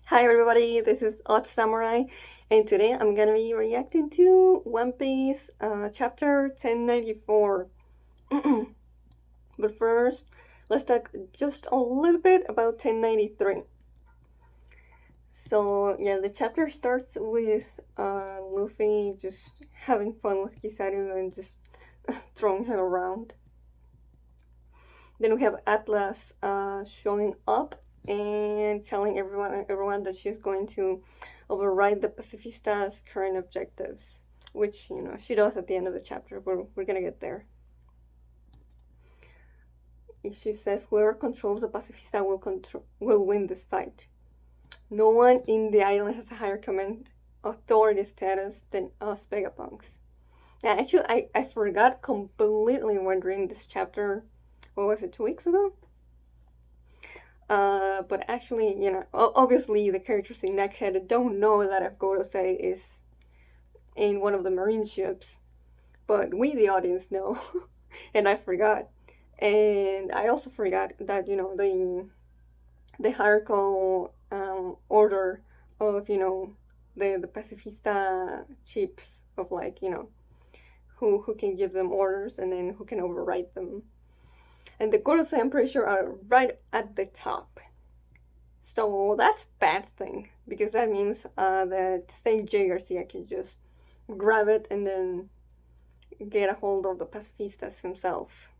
Hi everybody, this is Odd Samurai, and today I'm gonna be reacting to One Piece chapter 1094. But first, let's talk just a little bit about 1093. So, yeah, the chapter starts with Luffy just having fun with Kizaru and just throwing him around. Then we have Atlas showing up and telling everyone that she's going to override the Pacifista's current objectives, which she does at the end of the chapter. We're gonna get there. She says whoever controls the Pacifista will win this fight. No one in the island has a higher command authority status than us Vegapunks. And actually, I forgot completely when reading this chapter. What was it, 2 weeks ago? But actually, obviously the characters in Neckhead don't know that Gorosei is in one of the marine ships, but we, the audience, know, and I forgot. And I also forgot that the hierarchical order of the pacifista chiefs of who can give them orders and then who can override them. And the Gorosei, I'm pretty sure, are right at the top. So that's a bad thing, because that means that Saint Jay Garcia can just grab it and then get a hold of the pacifistas himself.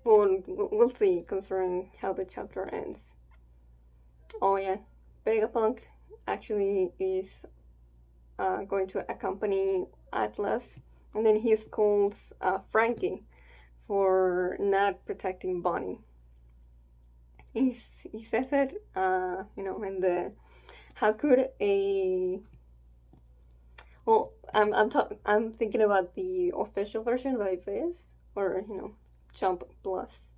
But we'll see, considering how the chapter ends. Oh yeah, Vegapunk actually is going to accompany Atlas, and then he scolds Frankie for not protecting Bonnie. He says it, in the how could a well, I'm thinking about the official version by Viz or Jump Plus,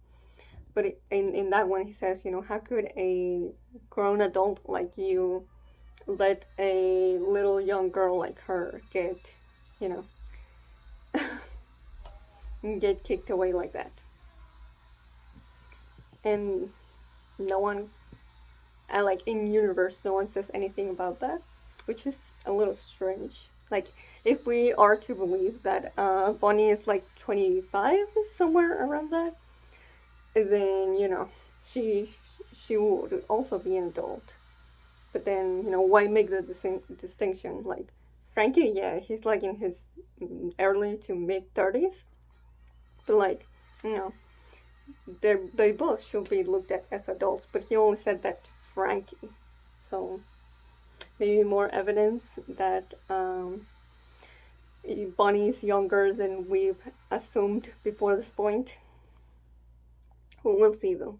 but in that one he says, how could a grown adult like you let a little young girl like her get, you know, get kicked away like that, and no one, in universe, no one says anything about that, which is a little strange. Like, if we are to believe that Bonnie is like 25, somewhere around that, then she would also be an adult. But then why make the distinction? Like Frankie, yeah, he's like in his early to mid 30s, but you know they both should be looked at as adults, but he only said that to Frankie. So maybe more evidence that Bonnie is younger than we've assumed before this point. We'll see though.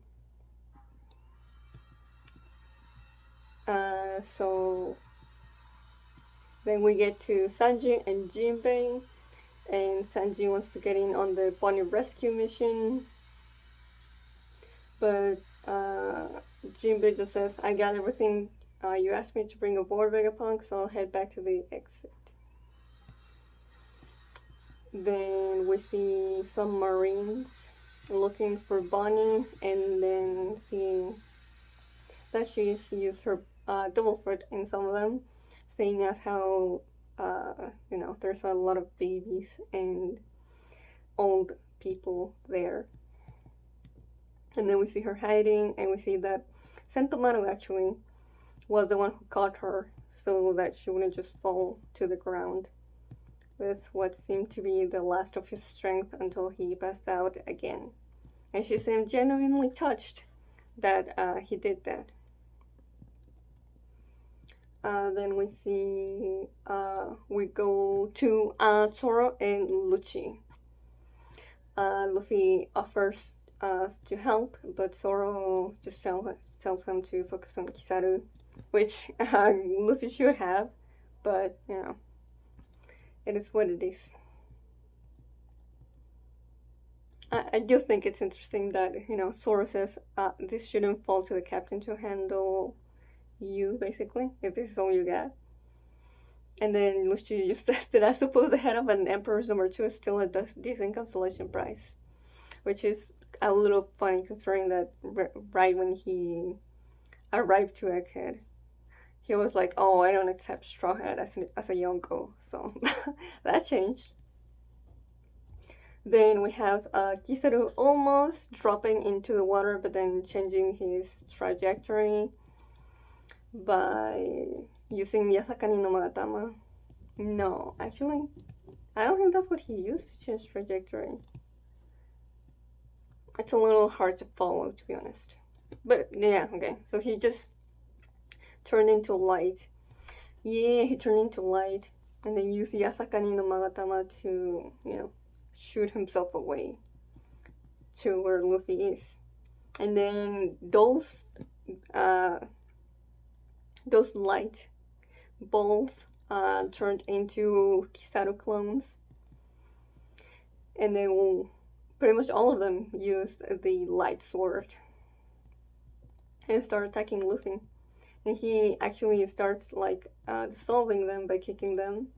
So then we get to Sanji and Jinbei, and Sanji wants to get in on the Bonnie rescue mission, but Jinbei just says, I got everything you asked me to bring aboard, Vegapunk, so I'll head back to the exit. Then we see some Marines looking for Bonnie, and then seeing that she's used her double foot in some of them, seeing as how there's a lot of babies and old people there. And then we see her hiding, and we see that Sentomano actually was the one who caught her so that she wouldn't just fall to the ground with what seemed to be the last of his strength until he passed out again. And she seemed genuinely touched that he did that. Then we see, we go to Zoro and Lucci. Luffy offers to help, but Zoro just tells him to focus on Kizaru, which Luffy should have, but it is what it is. I do think it's interesting that Zoro says this shouldn't fall to the captain to handle you, basically, if this is all you got. And then Lucy just says that I suppose the head of an emperor's number 2 is still a decent consolation prize, which is a little funny considering that right when he a ripe to Egghead. He was like, oh, I don't accept Straw Hat as a Yonko. So that changed. Then we have Kizaru almost dropping into the water, but then changing his trajectory by using Miyazakani no Magatama. No, actually, I don't think that's what he used to change trajectory. It's a little hard to follow, to be honest. But yeah, okay. So he just turned into light. Yeah, he turned into light. And then used Yasakani no Magatama to, shoot himself away to where Luffy is. And then those light balls turned into Kizaru clones. And they will, pretty much all of them, use the light sword and start attacking Luffy. And he actually starts dissolving them by kicking them,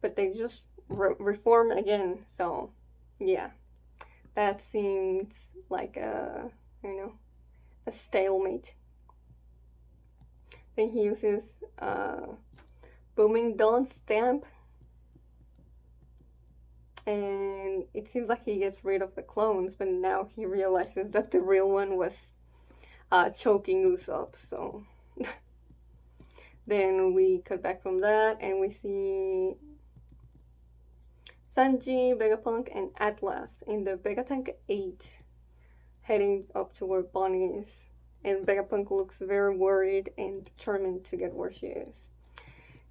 but they just reform again. So yeah, that seems like a stalemate. Then he uses Booming Dawn stamp, and it seems like he gets rid of the clones, but now he realizes that the real one was choking Usopp. So then we cut back from that and we see Sanji, Vegapunk, and Atlas in the Vegatank 8 heading up to where Bonnie is. And Vegapunk looks very worried and determined to get where she is.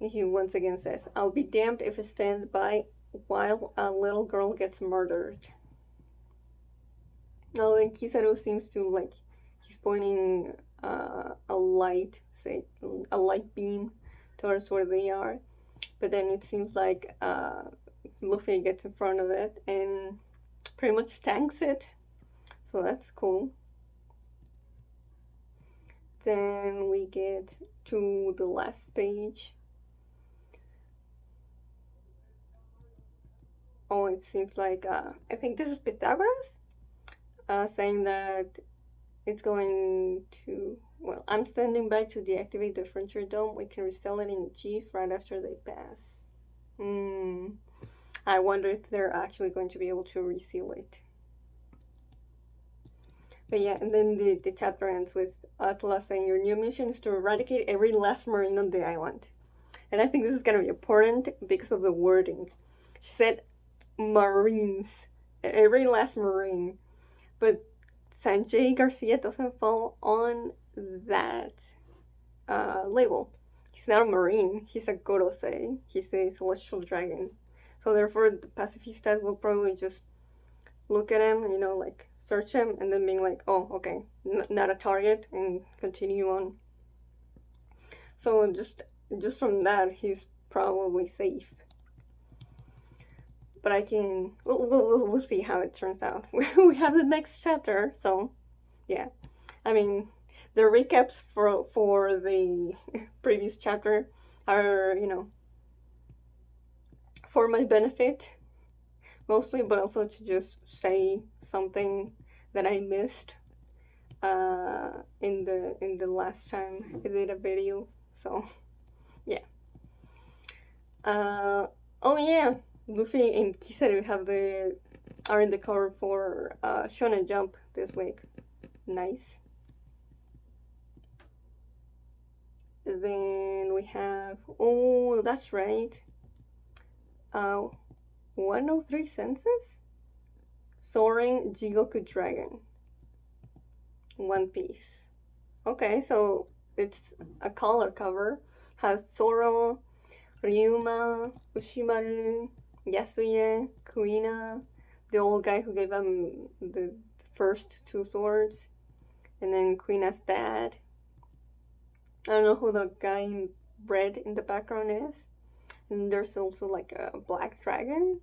And he once again says, I'll be damned if I stand by while a little girl gets murdered. Now, and Kizaru seems to he's pointing a light beam towards where they are, but then it seems like Luffy gets in front of it and pretty much tanks it, so that's cool. Then we get to the last page. Oh, it seems like I think this is Pythagoras saying that it's going to, I'm standing by to deactivate the frontier dome. We can resettle it in Chief right after they pass. I wonder if they're actually going to be able to reseal it. But yeah, and then the chapter ends with Atlas saying, your new mission is to eradicate every last marine on the island. And I think this is going to be important because of the wording. She said marines, every last marine. But Saint Jay Garcia doesn't fall on that label. He's not a marine, he's a Gorosei. He's a celestial dragon. So therefore, the pacifistas will probably just look at him, search him, and then being like, oh, okay, not a target, and continue on. So just from that, he's probably safe. But we'll see how it turns out. We have the next chapter, so yeah. I mean, the recaps for the previous chapter are, for my benefit mostly, but also to just say something that I missed in the last time I did a video. So yeah. Oh yeah, Luffy and Kizaru are in the cover for Shonen Jump this week. Nice. Then we have, oh, that's right, 103 Senses? Soaring Jigoku Dragon. One Piece. Okay, so it's a color cover. Has Zoro, Ryuma, Ushimaru, Yasuye, Kuina, the old guy who gave him the first two swords, and then Kuina's dad. I don't know who the guy in red in the background is. And there's also a black dragon.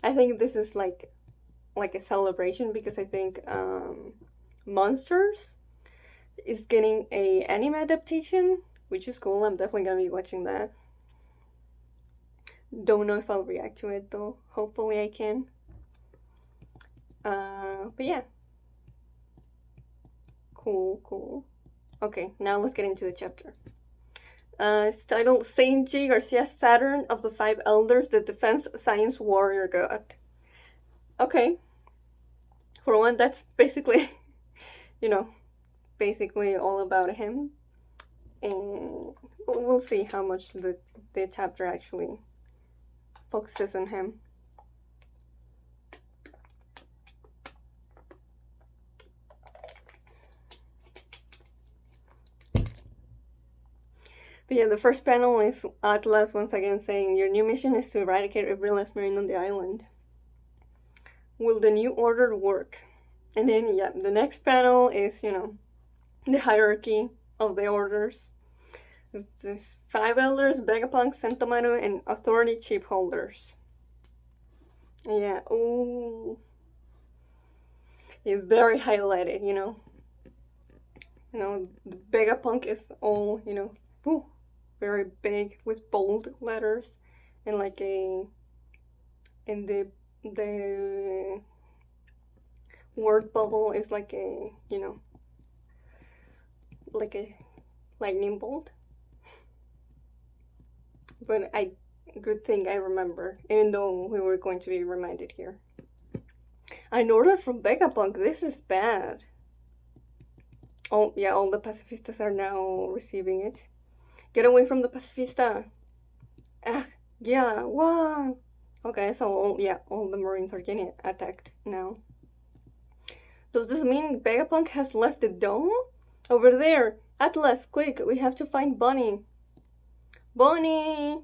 I think this is like a celebration because I think Monsters is getting a anime adaptation, which is cool. I'm definitely gonna be watching that. Don't know if I'll react to it though. Hopefully I can. But yeah. Cool. Okay, now let's get into the chapter. It's titled Saint Jay Garcia, Saturn of the Five Elders, the Defense Science Warrior God. Okay. For one, that's basically, you know, basically all about him. And we'll see how much the chapter actually focuses on him. But yeah, the first panel is Atlas once again saying, your new mission is to eradicate every last marine on the island. Will the new order work? And then, yeah, the next panel is, the hierarchy of the orders. There's 5 elders, Vegapunk, Sentomaru, and authority chip holders. Yeah, ooh. It's very highlighted, Vegapunk is all, woo, very big with bold letters and like in the word bubble is like a like a lightning bolt. But good thing I remember, even though we were going to be reminded here. An order from Vegapunk, this is bad. Oh yeah, all the pacifistas are now receiving it. Get away from the pacifista! Ah, yeah, wow! Okay, so all the Marines are getting attacked now. Does this mean Vegapunk has left the dome? Over there! Atlas, quick, we have to find Bonnie! Bonnie!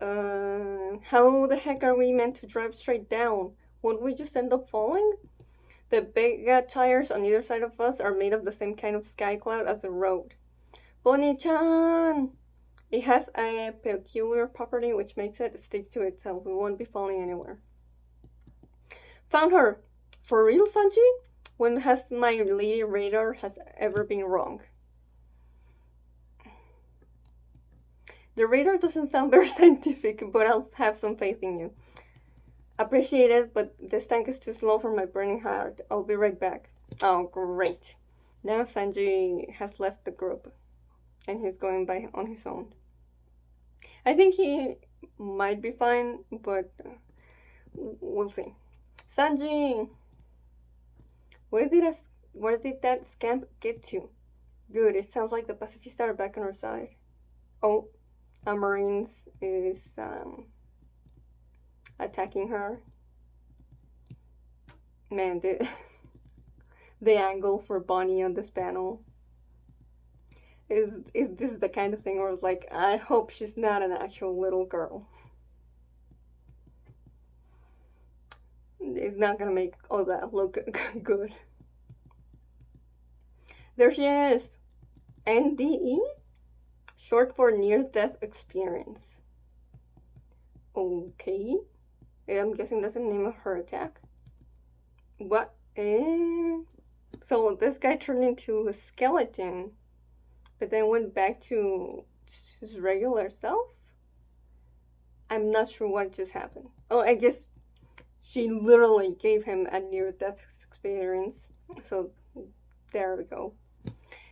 How the heck are we meant to drive straight down? Won't we just end up falling? The Vega tires on either side of us are made of the same kind of sky cloud as the road. Bonnie-chan! It has a peculiar property which makes it stick to itself. We won't be falling anywhere. Found her! For real, Sanji? When has my lady radar has ever been wrong? The radar doesn't sound very scientific, but I'll have some faith in you. Appreciate it, but this tank is too slow for my burning heart. I'll be right back. Oh, great. Now Sanji has left the group, and he's going by on his own. I think he might be fine, but we'll see. Sanji! Where did that scamp get to? Good, it sounds like the pacifista are back on our side. Oh, a Marines is attacking her. Man, the angle for Bonnie on this panel is this the kind of thing where it's like, I hope she's not an actual little girl. It's not gonna make all that look good. There she is. NDE? Short for near-death experience. Okay. I'm guessing that's the name of her attack. What? So this guy turned into a skeleton, but then went back to his regular self? I'm not sure what just happened. Oh, I guess she literally gave him a near-death experience. So there we go.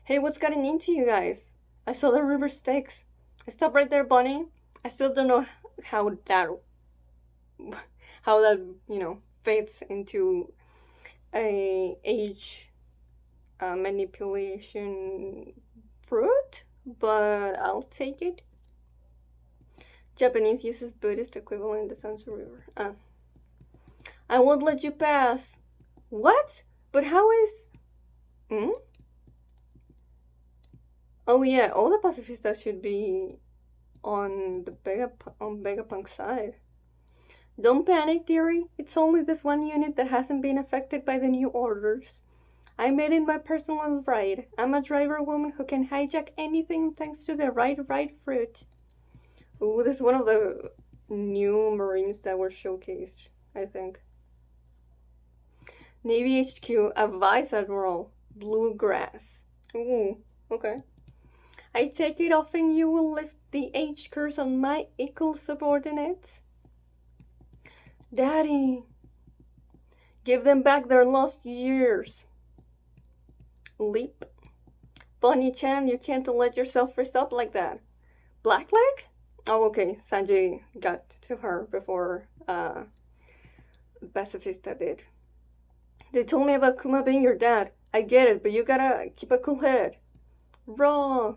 Hey, what's gotten into you guys? I saw the river Styx. Stop right there, Bonnie. I still don't know how that fits into a age manipulation fruit, but I'll take it. Japanese uses Buddhist equivalent in the Sansu River. I won't let you pass. What? But how is... Oh yeah, all the pacifistas should be on the Vegapunk's side. Don't panic, dearie. It's only this one unit that hasn't been affected by the new orders. I made it my personal ride. I'm a driver woman who can hijack anything thanks to the right fruit. Ooh, this is one of the new Marines that were showcased, I think. Navy HQ, a Vice Admiral, Bluegrass. Ooh, okay. I take it often you will lift the H curse on my equal subordinates? Daddy, give them back their lost years. Leap. Bonnie-chan, you can't let yourself freeze up like that. Blackleg? Oh, okay. Sanjay got to her before Pacifista did. They told me about Kuma being your dad. I get it, but you gotta keep a cool head. Raw.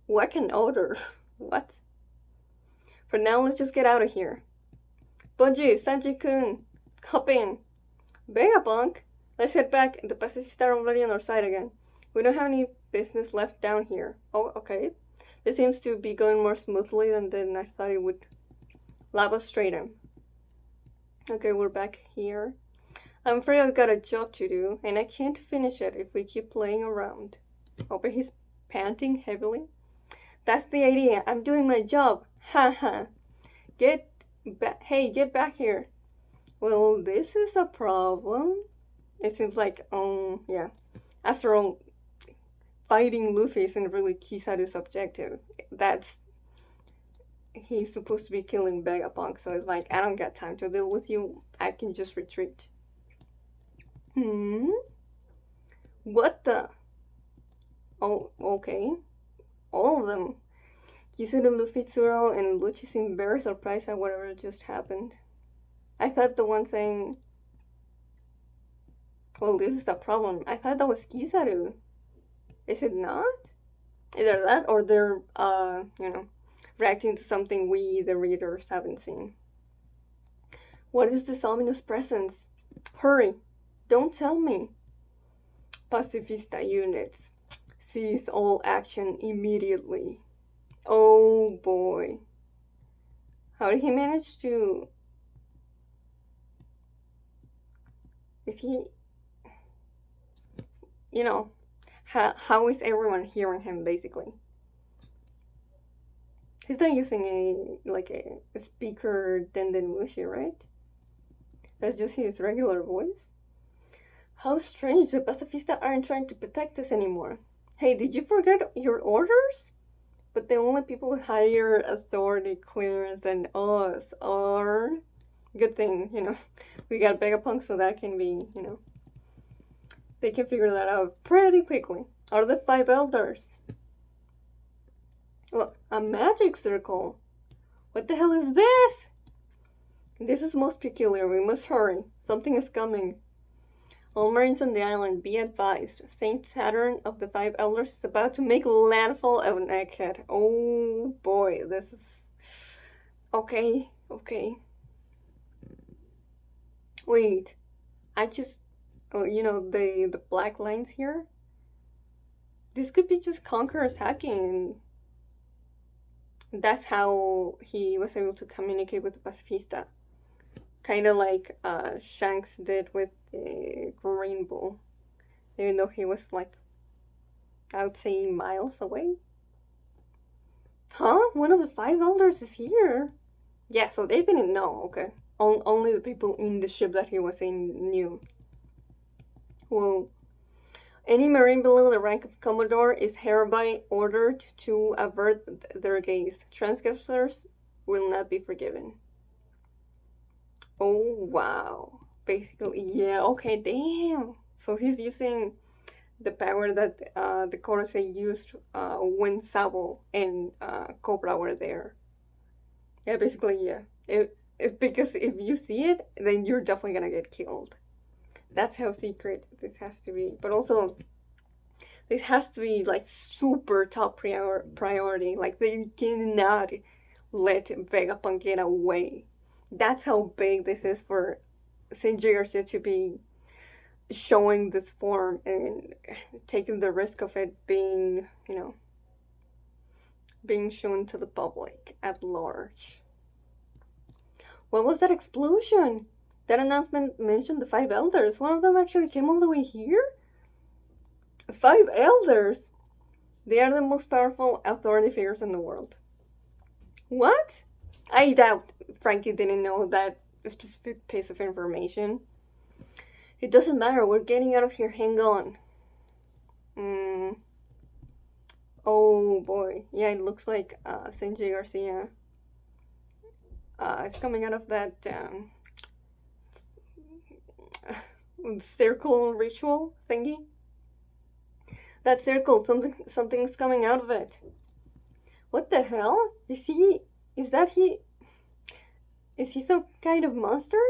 Wacken odor. What? For now, let's just get out of here. Bunji, Sanji-kun, hop in. Vegapunk, let's head back. The Pacifists are already on our side again. We don't have any business left down here. Oh, okay. This seems to be going more smoothly than I thought it would. Lava straight in. Okay, we're back here. I'm afraid I've got a job to do, and I can't finish it if we keep playing around. Oh, but he's panting heavily. That's the idea. I'm doing my job. Ha ha. Hey, get back here. Well, this is a problem. It seems like, yeah. After all, fighting Luffy isn't really Kizaru's objective. He's supposed to be killing Vegapunk, so it's like, I don't got time to deal with you. I can just retreat. What the? Oh, okay. All of them. Kizaru, Luffy, Zoro, and Lucci seem very surprised at whatever just happened. I thought the one saying, well, this is the problem. I thought that was Kizaru. Is it not? Either that or they're, reacting to something we, the readers, haven't seen. What is this ominous presence? Hurry. Don't tell me. Pacifista units. Cease all action immediately. Oh boy. How did he manage to... Is he... how is everyone hearing him, basically? He's not using a speaker Dendenmushi, right? That's just his regular voice. How strange, the Pacifista aren't trying to protect us anymore. Hey, did you forget your orders? But the only people with higher authority clearance than us are... Good thing, we got Vegapunk, so that can be, they can figure that out pretty quickly. Are the 5 elders? Well, a magic circle. What the hell is this? This is most peculiar. We must hurry. Something is coming. All Marines on the island, be advised. Saint Saturn of the 5 elders is about to make landfall of an egghead. Oh boy, this is... Okay. Wait. The black lines here? This could be just Conqueror's hacking. That's how he was able to communicate with the Pacifista. Kind of like Shanks did with the Green Bull. Even though he was I would say miles away. Huh? One of the 5 elders is here. Yeah, so they didn't know, okay. Only the people in the ship that he was in knew. Whoa. Any Marine below the rank of Commodore is hereby ordered to avert their gaze. Transgressors will not be forgiven. Oh, wow. Basically, yeah, okay, damn. So he's using the power that the Korosei used when Sabo and Cobra were there. Yeah, basically, yeah. Because if you see it, then you're definitely gonna get killed. That's how secret this has to be. But also, this has to be super top priority. They cannot let Vegapunk get away. That's how big this is for Saint Jay Garcia to be showing this form and taking the risk of it being, being shown to the public at large. What was that explosion? That announcement mentioned the 5 elders. One of them actually came all the way here? 5 elders? They are the most powerful authority figures in the world. What? I doubt Frankie didn't know that specific piece of information. It doesn't matter. We're getting out of here. Hang on. Oh boy. Yeah, it looks like Saint Jay Garcia is coming out of that circle ritual thingy. That circle, something's coming out of it. What the hell? Is he some kind of monster?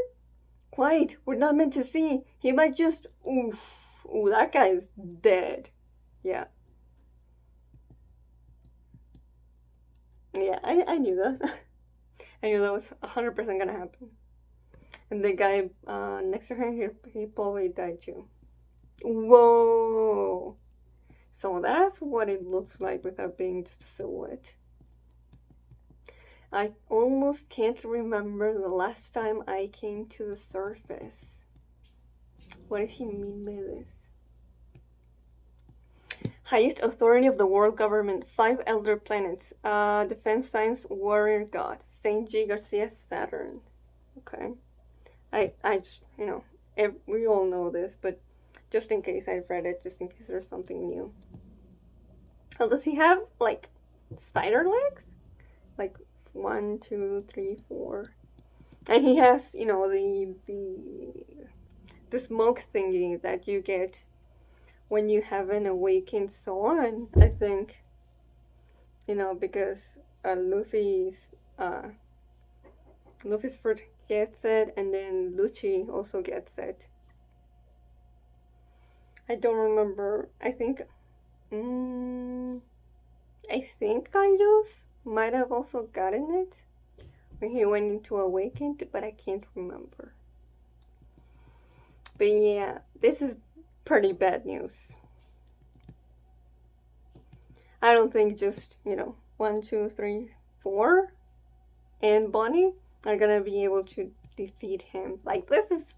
Quiet, we're not meant to see. He might just oof. Ooh, that guy's dead. Yeah. Yeah, I knew that. I knew that was 100% gonna happen. And the guy next to him, he probably died too. Whoa! So that's what it looks like without being just a silhouette. I almost can't remember the last time I came to the surface. What does he mean by this? Highest authority of the world government, 5 elder planets, defense science warrior god, Saint Jay Garcia, Saturn. Okay. I just, we all know this, but just in case I've read it, just in case there's something new. Oh, does he have, like, spider legs? Like, 1, 2, 3, 4. And he has, the smoke thingy that you get when you have an awakened soul, I think. Because Luffy's fruit gets it, and then Lucci also gets it. I don't remember. I think Kaidos might have also gotten it when he went into Awakened, but I can't remember. But yeah, this is pretty bad news. I don't think just, 1, 2, 3, 4 and Bonnie are gonna be able to defeat him. Like, this is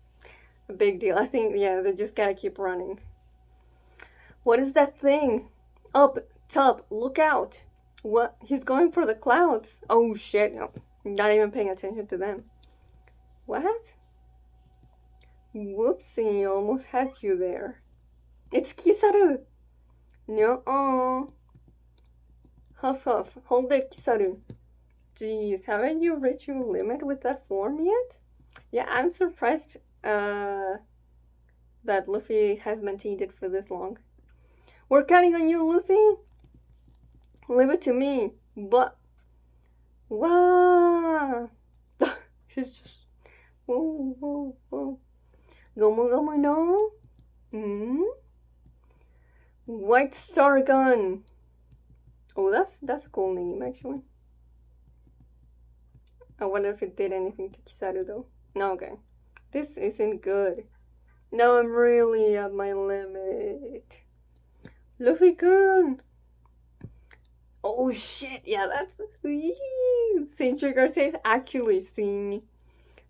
a big deal. I think, yeah, they just gotta keep running. What is that thing? Up top, look out. What? He's going for the clouds. Oh shit, no. Not even paying attention to them. What? Whoopsie, almost had you there. It's Kizaru! No. Huff huff, hold it, Kizaru. Jeez, haven't you reached your limit with that form yet? Yeah, I'm surprised that Luffy has maintained it for this long. We're counting on you, Luffy! Leave it to me. But wow. He's just whoa. Gomu no? White Star Gun. Oh, that's a cool name actually. I wonder if it did anything to Kizaru though. No, okay. This isn't good. Now I'm really at my limit. Luffy-kun! Oh shit, yeah, that's... Saint Jay Garcia is actually seeing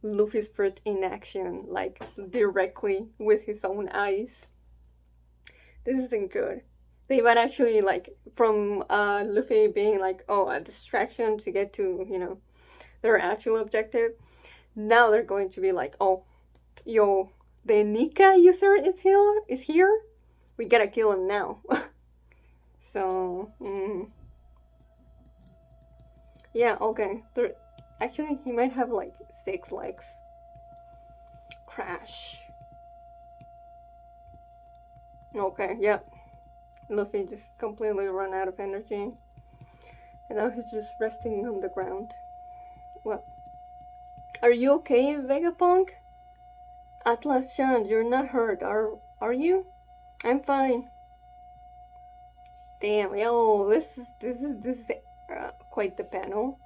Luffy's fruit in action, like, directly with his own eyes. This isn't good. They might actually, like, from Luffy being like, oh, a distraction to get to, their actual objective, now they're going to be like, oh, yo, the Nika user is here? We gotta kill him now. So, yeah, okay. Actually, he might have like 6 legs. Crash. Okay, yep. Luffy just completely run out of energy. And now he's just resting on the ground. Well, are you okay, Vegapunk? Atlas-chan, you're not hurt, are you? I'm fine. Damn, yo, this is quite the panel.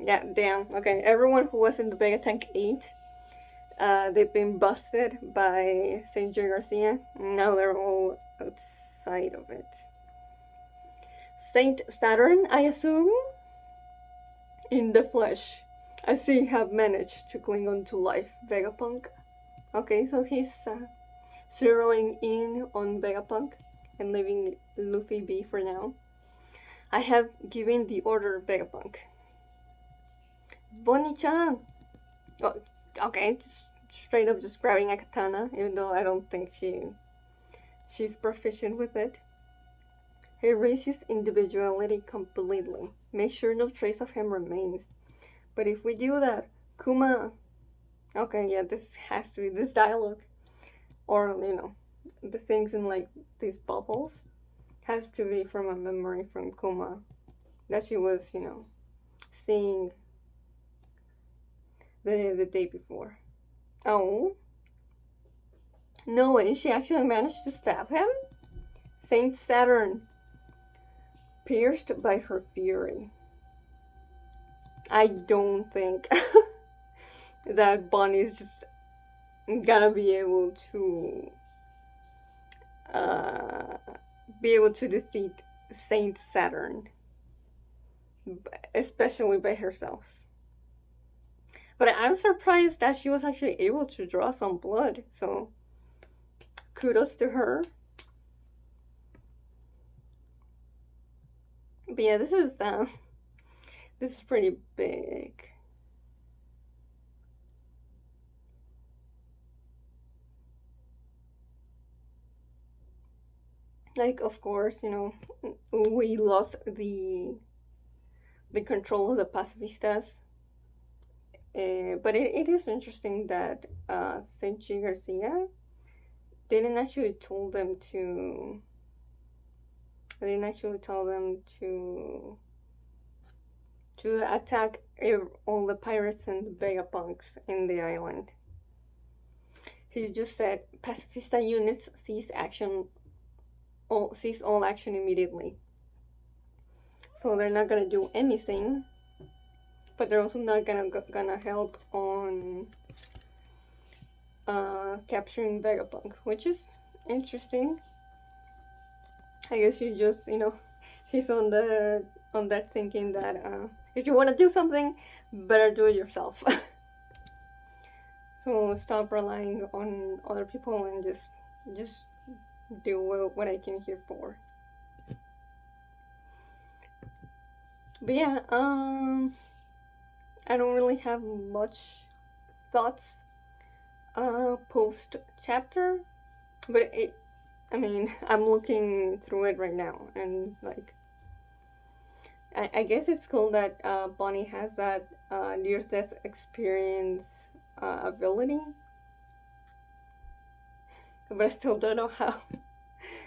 Yeah, damn. Okay, everyone who was in the Vegapunk 8, they've been busted by Saint Jay Garcia. Now they're all outside of it. Saint Saturn, I assume? In the flesh. I see you have managed to cling on to life, Vegapunk. Okay, so he's zeroing in on Vegapunk and leaving Luffy be for now. I have given the order, Vegapunk. Bonnie-chan! Oh, okay, just straight up just grabbing a katana, even though I don't think she's proficient with it. Erase his individuality completely. Make sure no trace of him remains. But if we do that, Kuma... Okay, yeah, this has to be this dialogue. Or, the things in, like, these bubbles Has to be from a memory from coma that she was, seeing the day before. Oh, no way, she actually managed to stab him? Saint Saturn, pierced by her fury. I don't think that Bonnie is just gonna uh, be able to defeat Saint Saturn, especially by herself. But I'm surprised that she was actually able to draw some blood. So kudos to her. But yeah, this is pretty big. Like, of course, we lost the control of the pacifistas. But it is interesting that Saint Jay Garcia didn't actually tell them to. They didn't actually tell them to attack all the pirates and the Vegapunks in the island. He just said pacifista units cease all action immediately. So they're not gonna do anything, but they're also not gonna help on capturing Vegapunk, which is interesting. I guess you just he's on that thinking that if you want to do something, better do it yourself. So stop relying on other people and just do what I came here for. But yeah, I don't really have much thoughts post chapter, but I'm looking through it right now, and like I guess it's cool that Bonnie has that near-death experience ability, but I still don't know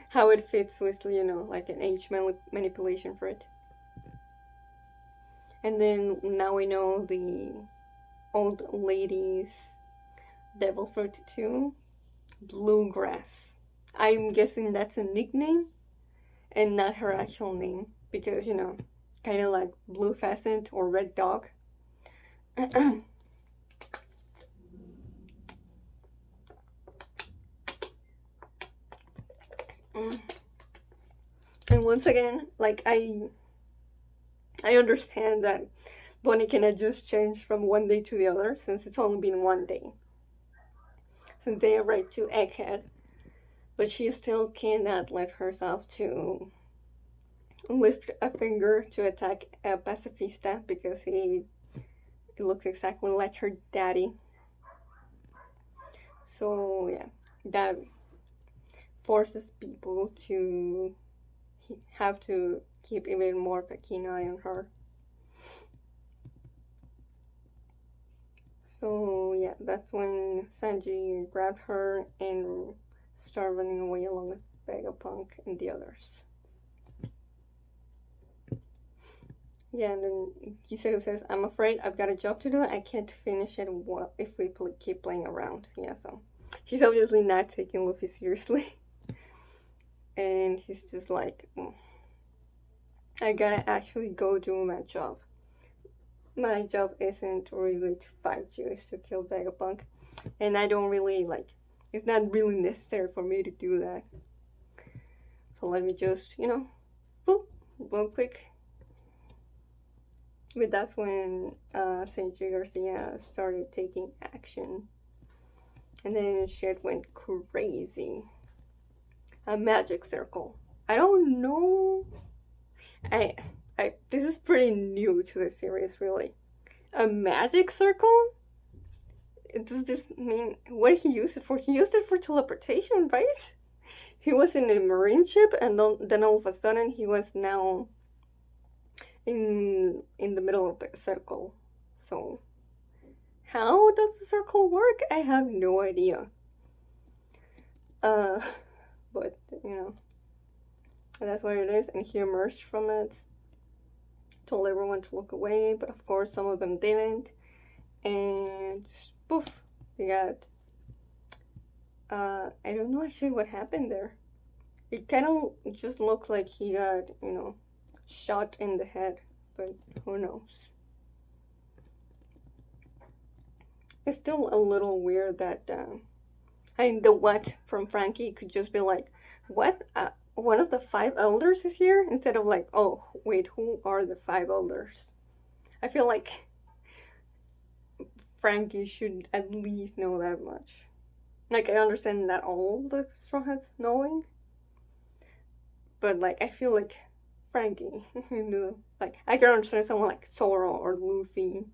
how it fits with like an age manipulation for it. And then now we know the old lady's devil fruit too, Bluegrass. I'm guessing that's a nickname and not her actual name, because kind of like Blue Pheasant or Red Dog. And once again, like I understand that Bonnie cannot just change from one day to the other, since it's only been one day since they arrived to Egghead, but she still cannot let herself to lift a finger to attack a pacifista, because he looks exactly like her daddy. So yeah, that forces people to have to keep even more of a keen eye on her. So yeah, that's when Sanji grabbed her and started running away along with Vegapunk and the others. Yeah, and then Kiseru says, "I'm afraid I've got a job to do. I can't finish it if we keep playing around." Yeah, so he's obviously not taking Luffy seriously. And he's just like, I gotta actually go do my job. My job isn't really to fight you, it's to kill Vegapunk. And I don't really, it's not really necessary for me to do that. So let me just, boop, real quick. But that's when Saint Jay Garcia started taking action. And then shit went crazy. A magic circle. I don't know. This is pretty new to the series, really. A magic circle? Does this mean what did he use it for? He used it for teleportation, right? He was in a marine ship, and then all of a sudden he was now in the middle of the circle. So how does the circle work? I have no idea. But And that's what it is. And he emerged from it, told everyone to look away, but of course some of them didn't. And poof, he got. I don't know actually what happened there. It kind of just looks like he got, shot in the head, but who knows? It's still a little weird that, the what from Frankie could just be like, what? One of the five elders is here? Instead of like, oh, wait, who are the five elders? I feel like Frankie should at least know that much. Like, I understand that all the Straw Hats knowing, but like, I feel like Frankie, like, I can understand someone like Zoro or Luffy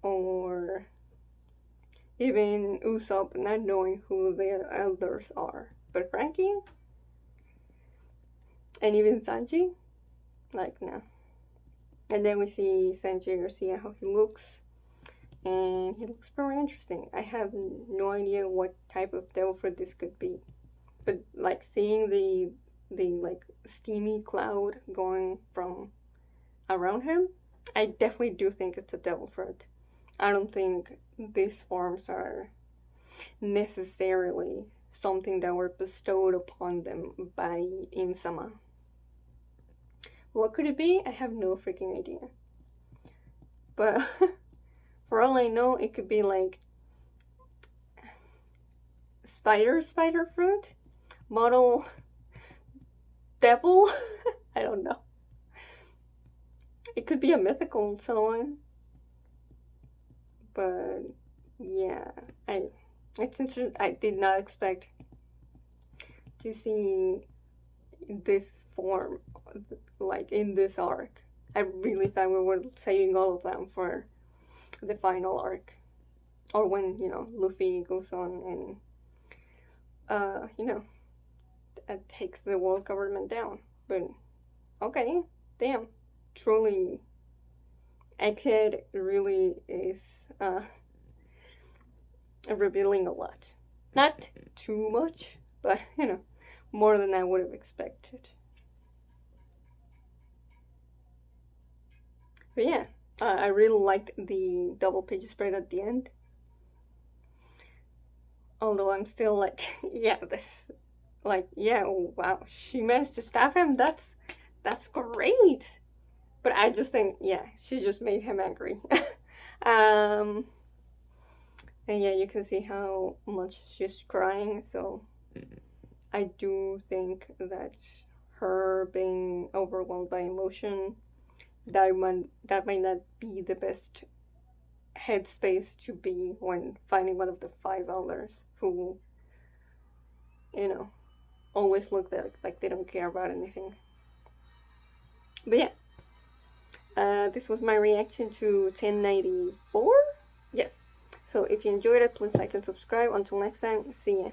or even Usopp not knowing who the elders are. But Frankie? And even Sanji? Like, no. And then we see Saint Jay Garcia, how he looks. And he looks very interesting. I have no idea what type of devil fruit this could be. But, like, seeing the like, steamy cloud going from around him, I definitely do think it's a devil fruit. I don't think these forms are necessarily something that were bestowed upon them by Insama. What could it be? I have no freaking idea. But for all I know, it could be like spider fruit, model devil. I don't know. It could be a mythical and so on. But yeah, it's interesting. I did not expect to see this form like in this arc. I really thought we were saving all of them for the final arc, or when Luffy goes on and takes the world government down. But okay, damn, truly, Egghead really is revealing a lot. Not too much, but more than I would have expected. But yeah, I really liked the double page spread at the end. Although I'm still like, yeah, wow, she managed to stab him. That's great. But I just think, yeah, she just made him angry. And yeah, you can see how much she's crying. So I do think that her being overwhelmed by emotion, that might not be the best headspace to be when finding one of the five elders who, always look like they don't care about anything. But yeah, this was my reaction to 1094. Yes. So if you enjoyed it, please like and subscribe. Until next time, see ya.